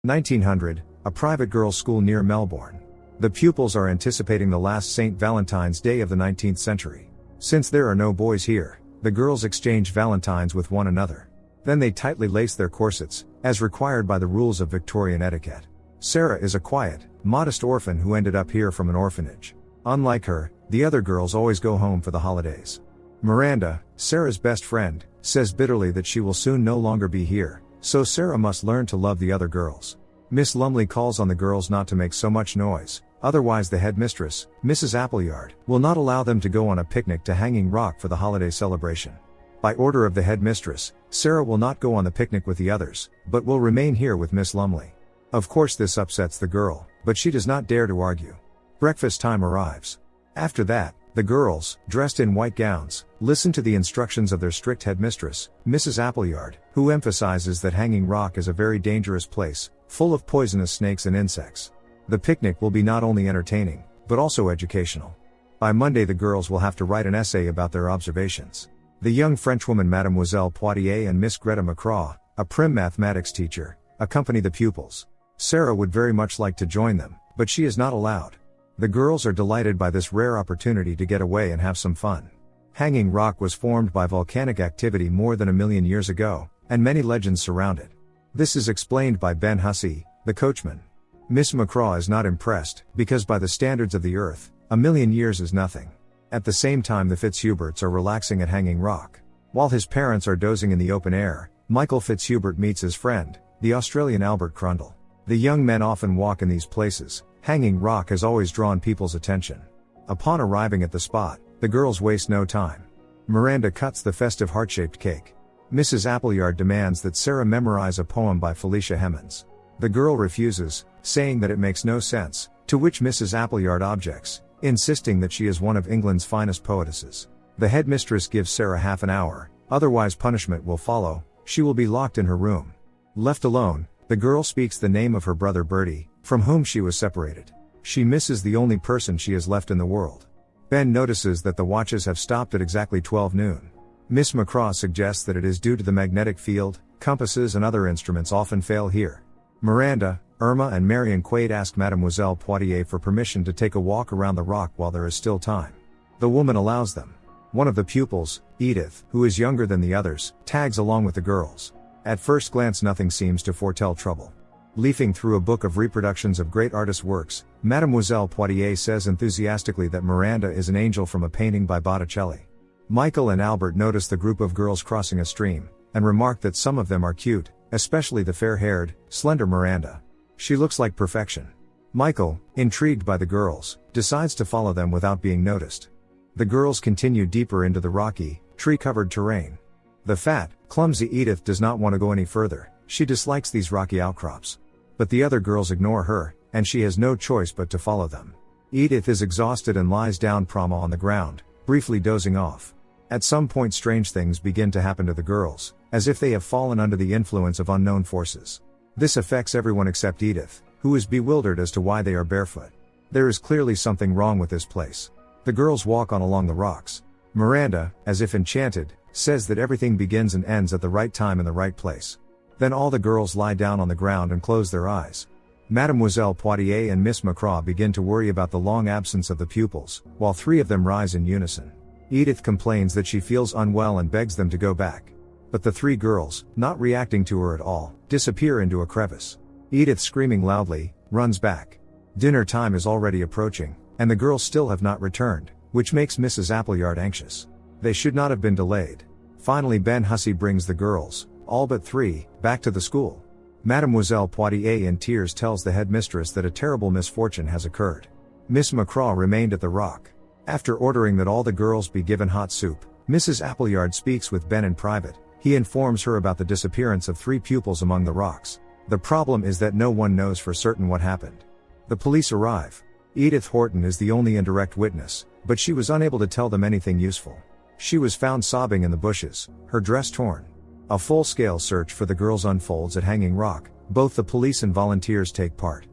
1900, a private girls' school near Melbourne. The pupils are anticipating the last St. Valentine's Day of the 19th century. Since there are no boys here, the girls exchange valentines with one another. Then they tightly lace their corsets, as required by the rules of Victorian etiquette. Sarah is a quiet, modest orphan who ended up here from an orphanage. Unlike her, the other girls always go home for the holidays. Miranda, Sarah's best friend, says bitterly that she will soon no longer be here, so Sarah must learn to love the other girls. Miss Lumley calls on the girls not to make so much noise, otherwise the headmistress, Mrs. Appleyard, will not allow them to go on a picnic to Hanging Rock for the holiday celebration. By order of the headmistress, Sarah will not go on the picnic with the others, but will remain here with Miss Lumley. Of course this upsets the girl, but she does not dare to argue. Breakfast time arrives. After that, the girls, dressed in white gowns, listen to the instructions of their strict headmistress, Mrs. Appleyard, who emphasizes that Hanging Rock is a very dangerous place, full of poisonous snakes and insects. The picnic will be not only entertaining, but also educational. By Monday the girls will have to write an essay about their observations. The young Frenchwoman Mademoiselle Poitier and Miss Greta McCraw, a prim mathematics teacher, accompany the pupils. Sarah would very much like to join them, but she is not allowed. The girls are delighted by this rare opportunity to get away and have some fun. Hanging Rock was formed by volcanic activity more than 1 million years ago, and many legends surround it. This is explained by Ben Hussey, the coachman. Miss McCraw is not impressed, because by the standards of the Earth, 1 million years is nothing. At the same time the Fitzhuberts are relaxing at Hanging Rock. While his parents are dozing in the open air, Michael Fitzhubert meets his friend, the Australian Albert Crundle. The young men often walk in these places. Hanging Rock has always drawn people's attention. Upon arriving at the spot, the girls waste no time. Miranda cuts the festive heart-shaped cake. Mrs. Appleyard demands that Sarah memorize a poem by Felicia Hemans. The girl refuses, saying that it makes no sense, to which Mrs. Appleyard objects, insisting that she is one of England's finest poetesses. The headmistress gives Sarah half an hour, otherwise punishment will follow. She will be locked in her room. Left alone, the girl speaks the name of her brother Bertie, from whom she was separated. She misses the only person she has left in the world. Ben notices that the watches have stopped at exactly 12 noon. Miss McCraw suggests that it is due to the magnetic field. Compasses and other instruments often fail here. Miranda, Irma and Marion Quaid ask Mademoiselle Poitier for permission to take a walk around the rock while there is still time. The woman allows them. One of the pupils, Edith, who is younger than the others, tags along with the girls. At first glance nothing seems to foretell trouble. Leafing through a book of reproductions of great artists' works, Mademoiselle Poitier says enthusiastically that Miranda is an angel from a painting by Botticelli. Michael and Albert notice the group of girls crossing a stream, and remark that some of them are cute, especially the fair-haired, slender Miranda. She looks like perfection. Michael, intrigued by the girls, decides to follow them without being noticed. The girls continue deeper into the rocky, tree-covered terrain. The fat, clumsy Edith does not want to go any further. She dislikes these rocky outcrops. But the other girls ignore her, and she has no choice but to follow them. Edith is exhausted and lies down on the ground, briefly dozing off. At some point strange things begin to happen to the girls, as if they have fallen under the influence of unknown forces. This affects everyone except Edith, who is bewildered as to why they are barefoot. There is clearly something wrong with this place. The girls walk on along the rocks. Miranda, as if enchanted, says that everything begins and ends at the right time in the right place. Then all the girls lie down on the ground and close their eyes. Mademoiselle Poitier and Miss McCraw begin to worry about the long absence of the pupils, while 3 of them rise in unison. Edith complains that she feels unwell and begs them to go back. But the 3 girls, not reacting to her at all, disappear into a crevice. Edith, screaming loudly, runs back. Dinner time is already approaching, and the girls still have not returned, which makes Mrs. Appleyard anxious. They should not have been delayed. Finally Ben Hussey brings the girls, all but 3, back to the school. Mademoiselle Poitier in tears tells the headmistress that a terrible misfortune has occurred. Miss McCraw remained at the rock. After ordering that all the girls be given hot soup, Mrs. Appleyard speaks with Ben in private. He informs her about the disappearance of 3 pupils among the rocks. The problem is that no one knows for certain what happened. The police arrive. Edith Horton is the only indirect witness, but she was unable to tell them anything useful. She was found sobbing in the bushes, her dress torn. A full-scale search for the girls unfolds at Hanging Rock. Both the police and volunteers take part.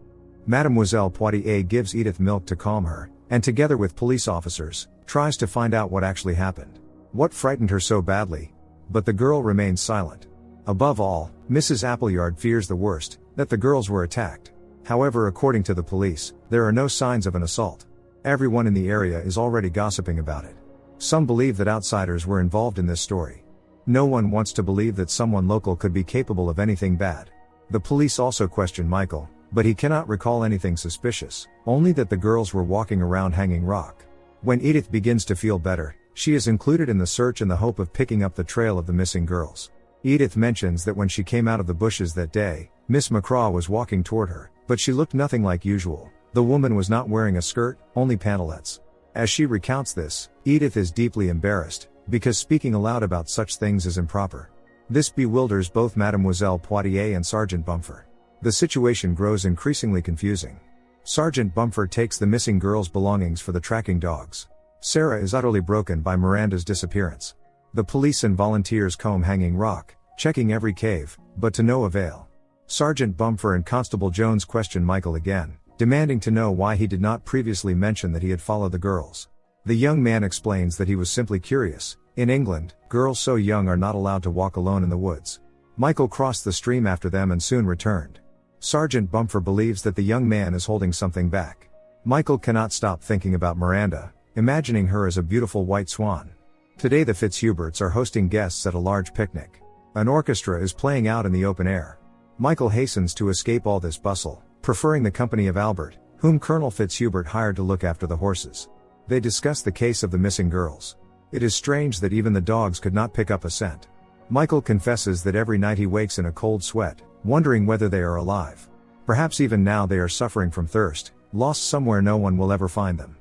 Mademoiselle Poitier gives Edith milk to calm her, and together with police officers, tries to find out what actually happened. What frightened her so badly? But the girl remains silent. Above all, Mrs. Appleyard fears the worst, that the girls were attacked. However, according to the police, there are no signs of an assault. Everyone in the area is already gossiping about it. Some believe that outsiders were involved in this story. No one wants to believe that someone local could be capable of anything bad. The police also question Michael, but he cannot recall anything suspicious, only that the girls were walking around Hanging Rock. When Edith begins to feel better, she is included in the search in the hope of picking up the trail of the missing girls. Edith mentions that when she came out of the bushes that day, Miss McCraw was walking toward her, but she looked nothing like usual. The woman was not wearing a skirt, only pantalettes. As she recounts this, Edith is deeply embarrassed, because speaking aloud about such things is improper. This bewilders both Mademoiselle Poitier and Sergeant Bumfer. The situation grows increasingly confusing. Sergeant Bumfer takes the missing girls' belongings for the tracking dogs. Sarah is utterly broken by Miranda's disappearance. The police and volunteers comb Hanging Rock, checking every cave, but to no avail. Sergeant Bumfer and Constable Jones question Michael again, demanding to know why he did not previously mention that he had followed the girls. The young man explains that he was simply curious. In England, girls so young are not allowed to walk alone in the woods. Michael crossed the stream after them and soon returned. Sergeant Bumfer believes that the young man is holding something back. Michael cannot stop thinking about Miranda, imagining her as a beautiful white swan. Today the Fitzhuberts are hosting guests at a large picnic. An orchestra is playing out in the open air. Michael hastens to escape all this bustle, preferring the company of Albert, whom Colonel Fitzhubert hired to look after the horses. They discuss the case of the missing girls. It is strange that even the dogs could not pick up a scent. Michael confesses that every night he wakes in a cold sweat, wondering whether they are alive. Perhaps even now they are suffering from thirst, lost somewhere no one will ever find them.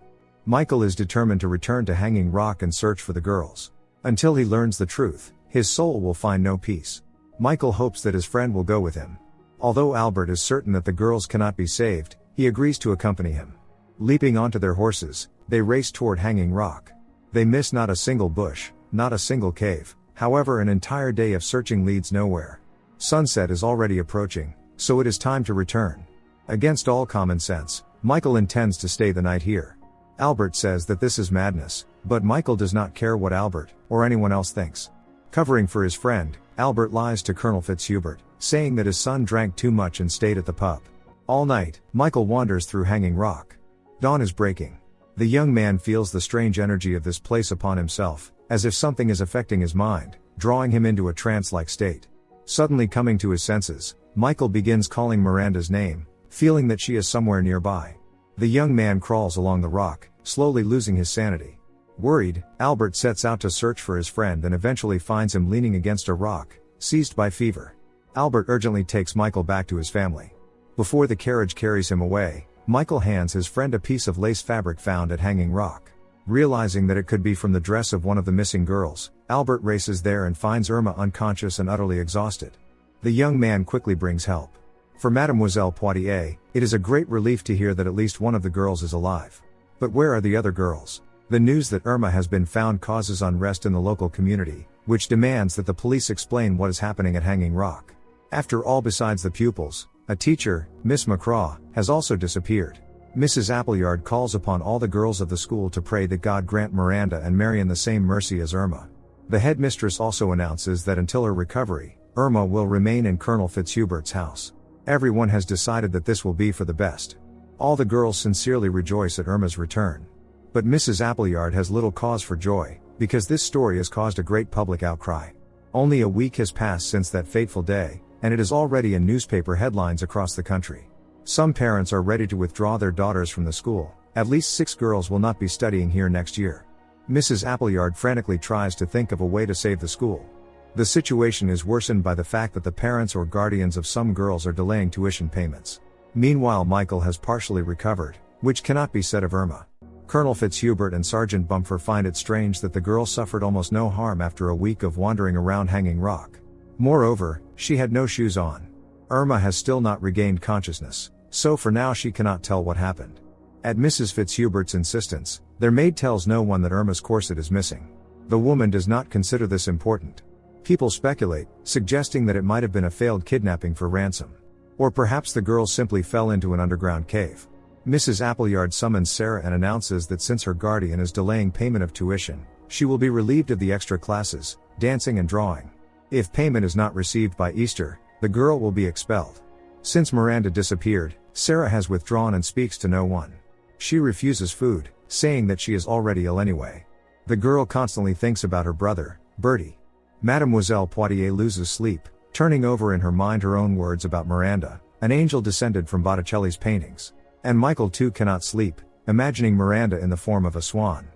Michael is determined to return to Hanging Rock and search for the girls. Until he learns the truth, his soul will find no peace. Michael hopes that his friend will go with him. Although Albert is certain that the girls cannot be saved, he agrees to accompany him. Leaping onto their horses, they race toward Hanging Rock. They miss not a single bush, not a single cave. However, an entire day of searching leads nowhere. Sunset is already approaching, so it is time to return. Against all common sense, Michael intends to stay the night here. Albert says that this is madness, but Michael does not care what Albert, or anyone else thinks. Covering for his friend, Albert lies to Colonel Fitzhubert, saying that his son drank too much and stayed at the pub. All night, Michael wanders through Hanging Rock. Dawn is breaking. The young man feels the strange energy of this place upon himself, as if something is affecting his mind, drawing him into a trance-like state. Suddenly coming to his senses, Michael begins calling Miranda's name, feeling that she is somewhere nearby. The young man crawls along the rock, slowly losing his sanity. Worried, Albert sets out to search for his friend and eventually finds him leaning against a rock, seized by fever. Albert urgently takes Michael back to his family. Before the carriage carries him away, Michael hands his friend a piece of lace fabric found at Hanging Rock. Realizing that it could be from the dress of one of the missing girls, Albert races there and finds Irma unconscious and utterly exhausted. The young man quickly brings help. For Mademoiselle Poitier, it is a great relief to hear that at least one of the girls is alive. But where are the other girls? The news that Irma has been found causes unrest in the local community, which demands that the police explain what is happening at Hanging Rock. After all, besides the pupils, a teacher, Miss McCraw, has also disappeared. Mrs. Appleyard calls upon all the girls of the school to pray that God grant Miranda and Marion the same mercy as Irma. The headmistress also announces that until her recovery, Irma will remain in Colonel Fitzhubert's house. Everyone has decided that this will be for the best. All the girls sincerely rejoice at Irma's return. But Mrs. Appleyard has little cause for joy, because this story has caused a great public outcry. Only a week has passed since that fateful day, and it is already in newspaper headlines across the country. Some parents are ready to withdraw their daughters from the school. At least 6 girls will not be studying here next year. Mrs. Appleyard frantically tries to think of a way to save the school. The situation is worsened by the fact that the parents or guardians of some girls are delaying tuition payments. Meanwhile, Michael has partially recovered, which cannot be said of Irma. Colonel Fitzhubert and Sergeant Bumfer find it strange that the girl suffered almost no harm after a week of wandering around Hanging Rock. Moreover, she had no shoes on. Irma has still not regained consciousness, so for now she cannot tell what happened. At Mrs. Fitzhubert's insistence, their maid tells no one that Irma's corset is missing. The woman does not consider this important. People speculate, suggesting that it might have been a failed kidnapping for ransom. Or perhaps the girls simply fell into an underground cave. Mrs. Appleyard summons Sarah and announces that since her guardian is delaying payment of tuition, she will be relieved of the extra classes, dancing and drawing. If payment is not received by Easter, the girl will be expelled. Since Miranda disappeared, Sarah has withdrawn and speaks to no one. She refuses food, saying that she is already ill anyway. The girl constantly thinks about her brother, Bertie. Mademoiselle Poitiers loses sleep, turning over in her mind her own words about Miranda, an angel descended from Botticelli's paintings. And Michael too cannot sleep, imagining Miranda in the form of a swan.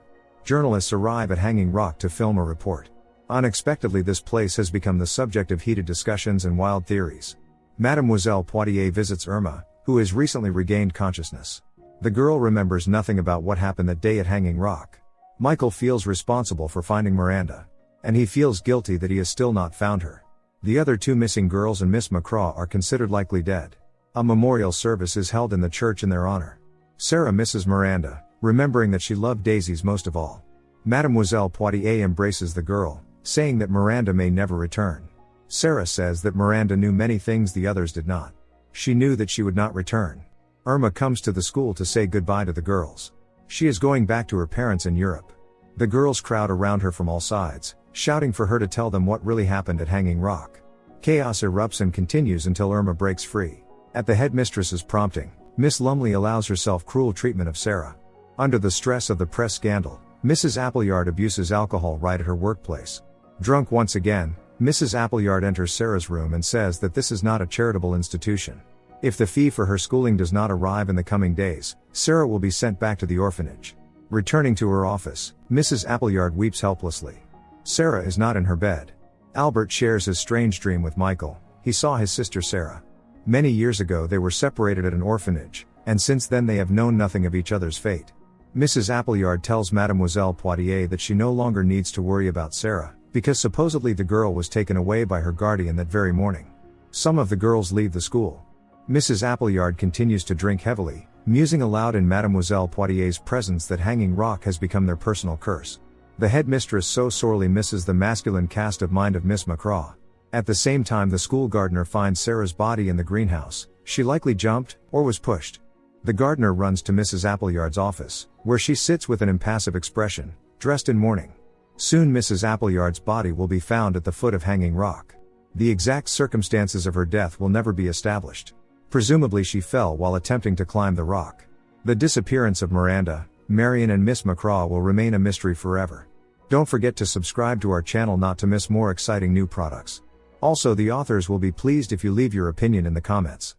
Journalists arrive at Hanging Rock to film a report. Unexpectedly, this place has become the subject of heated discussions and wild theories. Mademoiselle Poitiers visits Irma, who has recently regained consciousness. The girl remembers nothing about what happened that day at Hanging Rock. Michael feels responsible for finding Miranda. And he feels guilty that he has still not found her. The other two missing girls and Miss McCraw are considered likely dead. A memorial service is held in the church in their honor. Sarah misses Miranda, remembering that she loved daisies most of all. Mademoiselle Poitiers embraces the girl, saying that Miranda may never return. Sarah says that Miranda knew many things the others did not. She knew that she would not return. Irma comes to the school to say goodbye to the girls. She is going back to her parents in Europe. The girls crowd around her from all sides, shouting for her to tell them what really happened at Hanging Rock. Chaos erupts and continues until Irma breaks free. At the headmistress's prompting, Miss Lumley allows herself cruel treatment of Sarah. Under the stress of the press scandal, Mrs. Appleyard abuses alcohol right at her workplace. Drunk once again, Mrs. Appleyard enters Sarah's room and says that this is not a charitable institution. If the fee for her schooling does not arrive in the coming days, Sarah will be sent back to the orphanage. Returning to her office, Mrs. Appleyard weeps helplessly. Sarah is not in her bed. Albert shares his strange dream with Michael. He saw his sister Sarah. Many years ago they were separated at an orphanage, and since then they have known nothing of each other's fate. Mrs. Appleyard tells Mademoiselle Poitiers that she no longer needs to worry about Sarah, because supposedly the girl was taken away by her guardian that very morning. Some of the girls leave the school. Mrs. Appleyard continues to drink heavily, musing aloud in Mademoiselle Poitiers' presence that Hanging Rock has become their personal curse. The headmistress so sorely misses the masculine cast of mind of Miss McCraw. At the same time, the school gardener finds Sarah's body in the greenhouse. She likely jumped, or was pushed. The gardener runs to Mrs. Appleyard's office, where she sits with an impassive expression, dressed in mourning. Soon Mrs. Appleyard's body will be found at the foot of Hanging Rock. The exact circumstances of her death will never be established. Presumably she fell while attempting to climb the rock. The disappearance of Miranda, Marion and Miss McCraw will remain a mystery forever. Don't forget to subscribe to our channel not to miss more exciting new products. Also, the authors will be pleased if you leave your opinion in the comments.